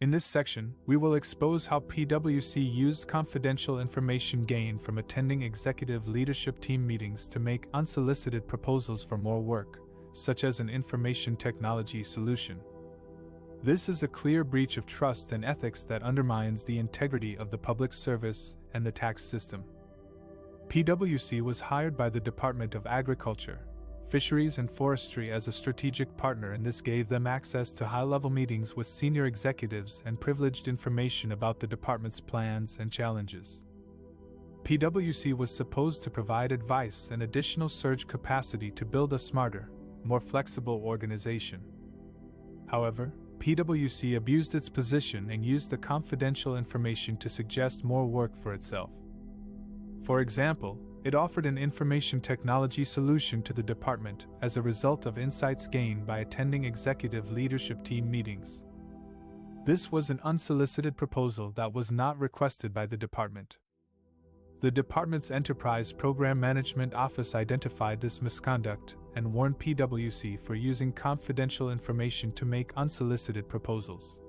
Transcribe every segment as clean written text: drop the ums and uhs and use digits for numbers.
In this section, we will expose how PwC used confidential information gained from attending executive leadership team meetings to make unsolicited proposals for more work, such as an information technology solution. This is a clear breach of trust and ethics that undermines the integrity of the public service and the tax system. PwC was hired by the Department of Agriculture, Fisheries and Forestry as a strategic partner, and this gave them access to high-level meetings with senior executives and privileged information about the department's plans and challenges. PwC was supposed to provide advice and additional surge capacity to build a smarter, more flexible organization. However, PwC abused its position and used the confidential information to suggest more work for itself. For example, it offered an information technology solution to the department as a result of insights gained by attending executive leadership team meetings. This was an unsolicited proposal that was not requested by the department. The department's Enterprise Program Management Office identified this misconduct and warned PwC for using confidential information to make unsolicited proposals.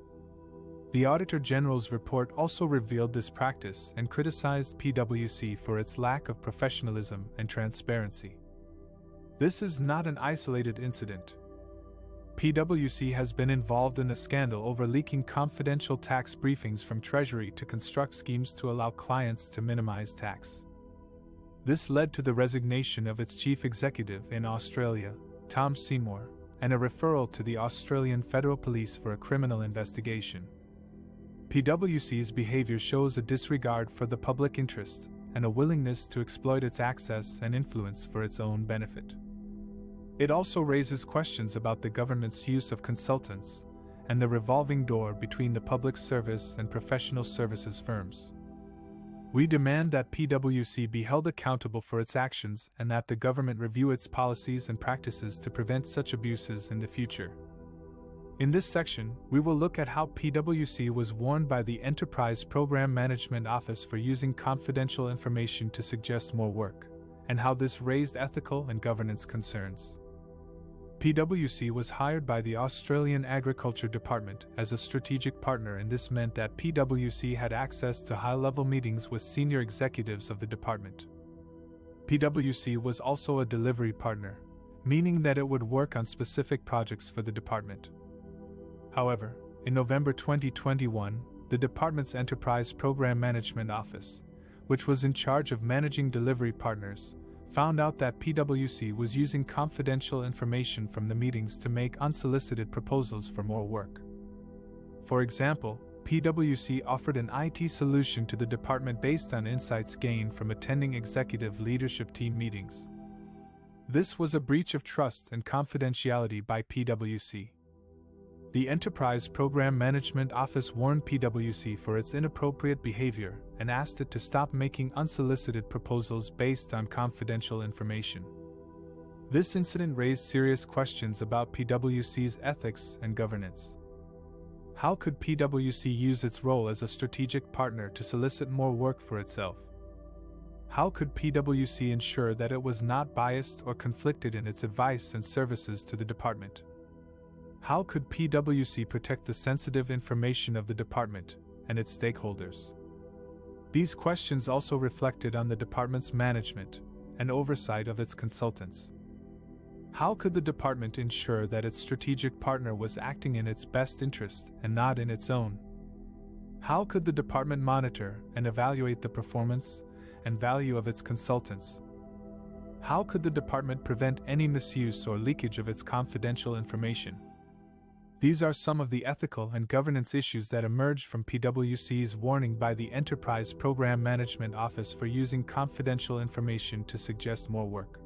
The Auditor General's report also revealed this practice and criticized PwC for its lack of professionalism and transparency. This is not an isolated incident. PwC has been involved in a scandal over leaking confidential tax briefings from Treasury to construct schemes to allow clients to minimize tax. This led to the resignation of its chief executive in Australia, Tom Seymour, and a referral to the Australian Federal Police for a criminal investigation. PwC's behavior shows a disregard for the public interest and a willingness to exploit its access and influence for its own benefit. It also raises questions about the government's use of consultants and the revolving door between the public service and professional services firms. We demand that PwC be held accountable for its actions and that the government review its policies and practices to prevent such abuses in the future. In this section, we will look at how PwC was warned by the Enterprise Program Management Office for using confidential information to suggest more work, and how this raised ethical and governance concerns. PwC was hired by the Australian Agriculture Department as a strategic partner, and this meant that PwC had access to high-level meetings with senior executives of the department. PwC was also a delivery partner, meaning that it would work on specific projects for the department. However, in November 2021, the department's Enterprise Program Management Office, which was in charge of managing delivery partners, found out that PwC was using confidential information from the meetings to make unsolicited proposals for more work. For example, PwC offered an IT solution to the department based on insights gained from attending executive leadership team meetings. This was a breach of trust and confidentiality by PwC. The Enterprise Program Management Office warned PwC for its inappropriate behavior and asked it to stop making unsolicited proposals based on confidential information. This incident raised serious questions about PwC's ethics and governance. How could PwC use its role as a strategic partner to solicit more work for itself? How could PwC ensure that it was not biased or conflicted in its advice and services to the department? How could PwC protect the sensitive information of the department and its stakeholders? These questions also reflected on the department's management and oversight of its consultants. How could the department ensure that its strategic partner was acting in its best interest and not in its own? How could the department monitor and evaluate the performance and value of its consultants? How could the department prevent any misuse or leakage of its confidential information? These are some of the ethical and governance issues that emerged from PwC's warning by the Enterprise Program Management Office for using confidential information to suggest more work.